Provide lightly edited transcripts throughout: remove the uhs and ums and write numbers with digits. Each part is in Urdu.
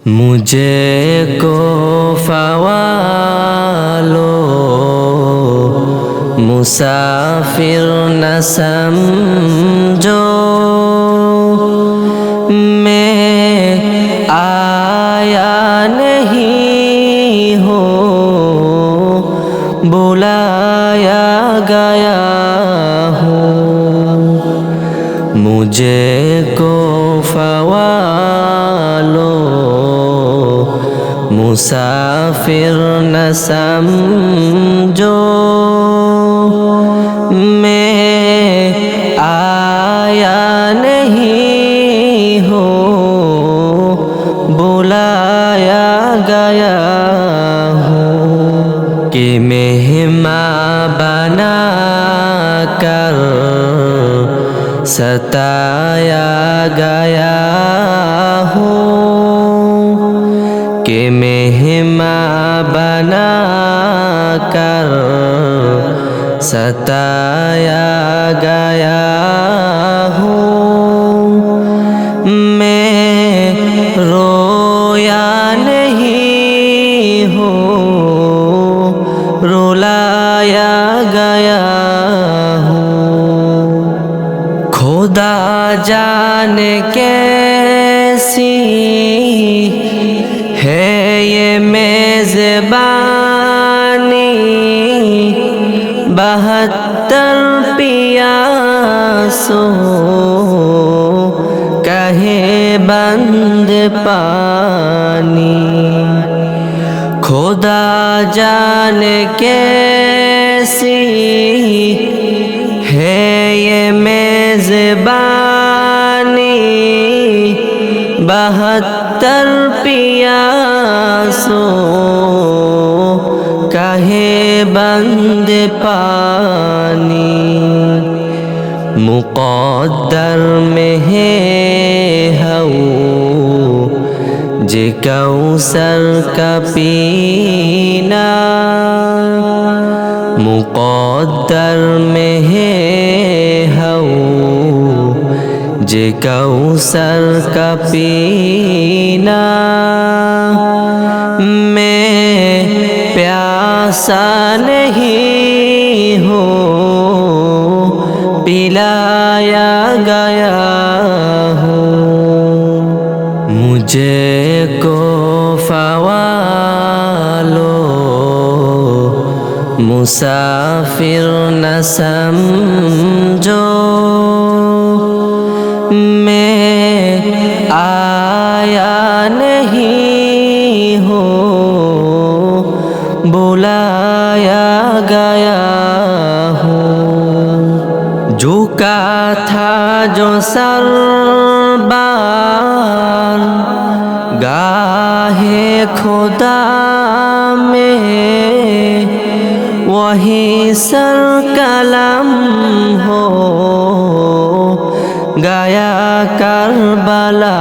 مجھے کو فوالو مسافر نہ سمجھو، میں آیا نہیں ہوں، بلایا گیا ہوں۔ مجھے کو فوالو مسافر نہ سمجھو، میں آیا نہیں ہوں، بلایا گیا ہوں۔ کہ مہمان بنا کر ستایا گیا ہوں، کہ مہمان بنا کر ستایا گیا ہوں۔ میں رویا نہیں ہوں، رلایا گیا ہوں۔ خدا جانے کیسی ہے یہ میزبانی، 72 پیاسوں کہے بند پانی۔ خدا جانے کیسی ہے یہ میزبانی، 72 پیاسوں کہے بند پانی۔ مقدر میں ہے حوض کوثر کا پینا، مقدر میں ہے حوض کوثر کا پینا۔ میں پیاسا نہیں ہوں، پلایا گیا ہوں۔ مجھے کو فوالو مسافر نہ سمجھو، میں آیا نہیں ہوں، بلایا گیا ہوں۔ جھکا تھا جو سر بار گاہ خدا میں، وہی سر قلم ہو گیا کربلا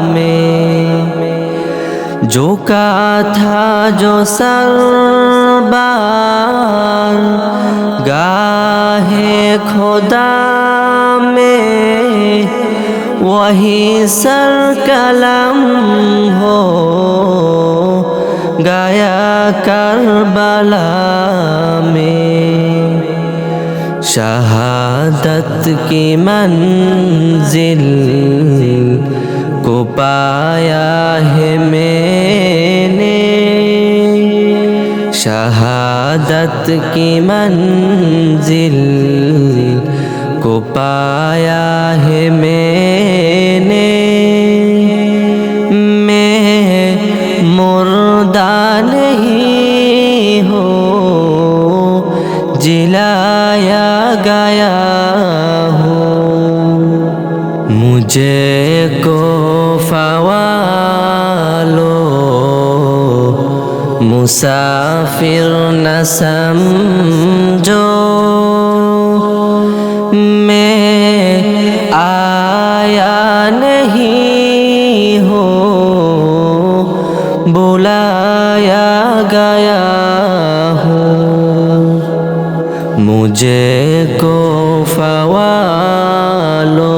میں۔ جھکا تھا جو سر بار گاہ خدا میں، وہی سر قلم ہو گیا کربلا میں۔ شہادت کی منزل کو پایا ہے میں نے، شہادت کی منزل کو پایا ہے میں نے۔ میں مردہ نہیں ہوں، جلایا گیا ہوں۔ مجھے کو فوالو مسافر نہ سمجھو، میں آیا نہیں ہوں، بلایا گیا ہوں۔ مجھے کو فوالو